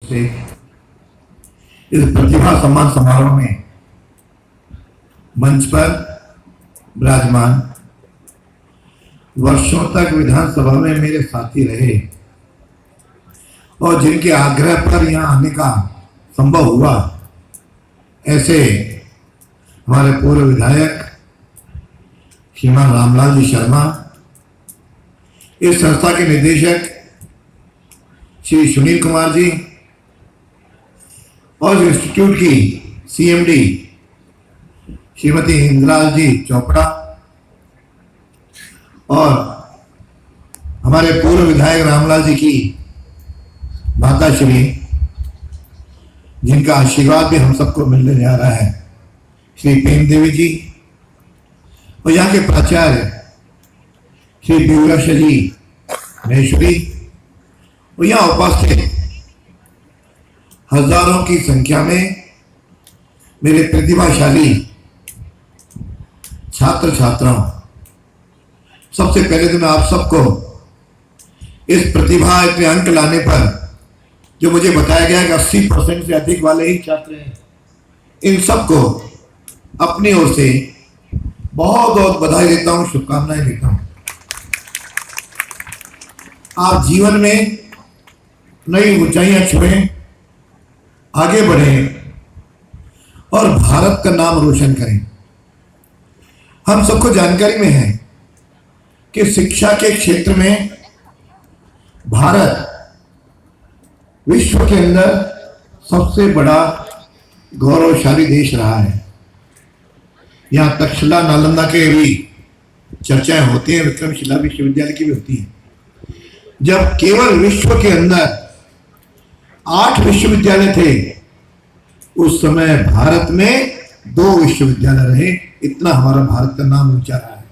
से इस प्रतिभा सम्मान समारोह में मंच पर विराजमान वर्षों तक विधानसभा में मेरे साथी रहे और जिनके आग्रह पर यहां आने का संभव हुआ, ऐसे हमारे पूर्व विधायक श्रीमान रामलाल जी शर्मा, इस संस्था के निदेशक श्री सुनील कुमार जी और इंस्टीट्यूट की सीएमडी श्रीमती इंद्राल जी चोपड़ा और हमारे पूर्व विधायक रामलाल जी की माता श्री, जिनका आशीर्वाद भी हम सबको मिलने जा रहा है, श्री प्रेम देवी जी, और यहाँ के प्राचार्य श्री ब्यूरश जी महेश्वरी, और यहाँ उपस्थित हजारों की संख्या में मेरे प्रतिभाशाली छात्र छात्राओं, सबसे पहले तो मैं आप सबको इस प्रतिभा इतने अंक लाने पर जो मुझे बताया गया कि 80% से अधिक वाले ही छात्र हैं, इन सबको अपनी ओर से बहुत बहुत बधाई देता हूं, शुभकामनाएं देता हूं। आप जीवन में नई ऊंचाइयां छुएं, आगे बढ़ें और भारत का नाम रोशन करें। हम सबको जानकारी में है कि शिक्षा के क्षेत्र में भारत विश्व के अंदर सबसे बड़ा गौरवशाली देश रहा है। यहाँ तक्षशिला नालंदा के भी चर्चाएं होती हैं, विक्रमशिला विश्वविद्यालय की भी होती है। जब केवल विश्व के अंदर 8 विश्वविद्यालय थे, उस समय भारत में 2 विश्वविद्यालय रहे। इतना हमारा भारत का नाम ऊंचा रहा है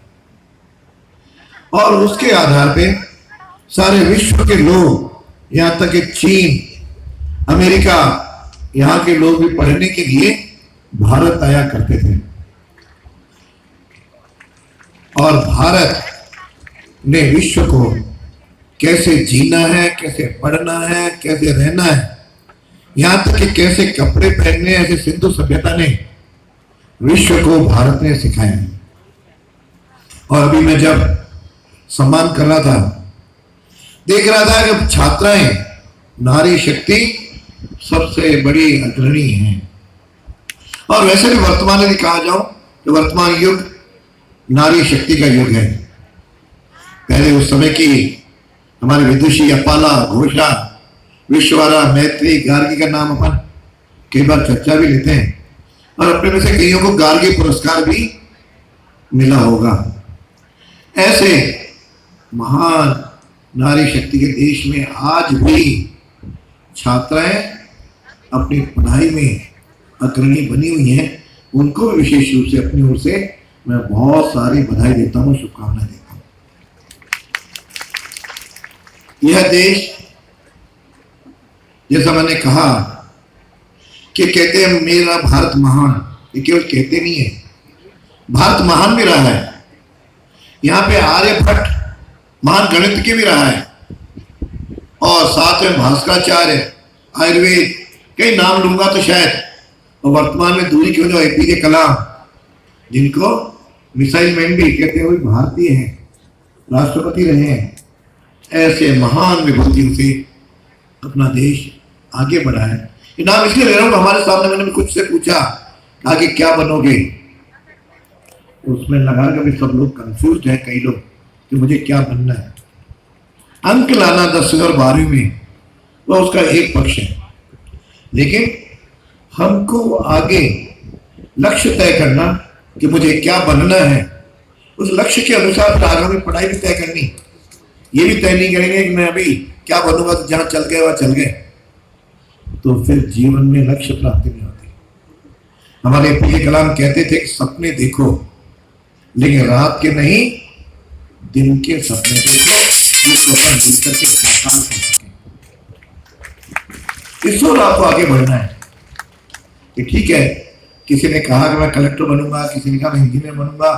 और उसके आधार पे सारे विश्व के लोग, यहां तक कि चीन, अमेरिका, यहां के लोग भी पढ़ने के लिए भारत आया करते थे। और भारत ने विश्व को कैसे जीना है, कैसे पढ़ना है, कैसे रहना है, यहां तक कि कैसे कपड़े पहनने, ऐसे सिंधु सभ्यता ने विश्व को भारत ने सिखाया है। और अभी मैं जब सम्मान कर रहा था, देख रहा था कि छात्राएं नारी शक्ति सबसे बड़ी अग्रणी हैं। और वैसे भी वर्तमान में कहा जाऊं कि वर्तमान युग नारी शक्ति का युग है। पहले उस समय की हमारे विदुषी अपाला, घोषा, विश्ववारा, मैत्री, गार्गी का नाम अपन कई बार चर्चा भी लेते हैं और अपने में से कईयों को गार्गी पुरस्कार भी मिला होगा। ऐसे महान नारी शक्ति के देश में आज भी छात्राएं अपनी पढ़ाई में अग्रणी बनी हुई हैं। उनको भी विशेष रूप से अपनी ओर से मैं बहुत सारी बधाई देता हूं, शुभकामनाएं देता हूं। यह देश, जैसा मैंने कहा कि कहते हैं मेरा भारत महान, ये केवल कहते नहीं है, भारत महान भी रहा है। यहाँ पे आर्यभट्ट महान गणित के भी रहा है और साथ में भास्कराचार्य, आयुर्वेद, कई नाम लूंगा तो शायद, और वर्तमान में दूरी क्यों जो एपीजे कलाम, जिनको मिसाइल मैन भी कहते हुए भारतीय हैं, राष्ट्रपति रहे हैं। ऐसे महान विभूतियों से अपना देश आगे बढ़ा है। ये नाम इसलिए ले रहा हूं, हमारे सामने मैंने कुछ से पूछा आगे क्या बनोगे, उसमें लगा कि सब लोग कंफ्यूज हैं, कई लोग कि मुझे क्या बनना है। अंक लाना 10वीं और 12वीं में वह उसका एक पक्ष है, लेकिन हमको आगे लक्ष्य तय करना कि मुझे क्या बनना है, उस लक्ष्य के अनुसार आगामी पढ़ाई भी तय करनी। ये भी तय नहीं करेंगे कि मैं अभी क्या बनूंगा, तो जहां चल गए वहां चल गए, तो फिर जीवन में लक्ष्य प्राप्ति नहीं होती। हमारे एपीजे कलाम कहते थे कि सपने देखो, लेकिन रात के नहीं, दिन के सपने देखो, जिसको अपन मिलकर के साकार कर सके। इस ओर आपको आगे बढ़ना है कि ठीक है, किसी ने कहा कि मैं कलेक्टर बनूंगा, किसी ने कहा मैं इंजीनियर बनूंगा,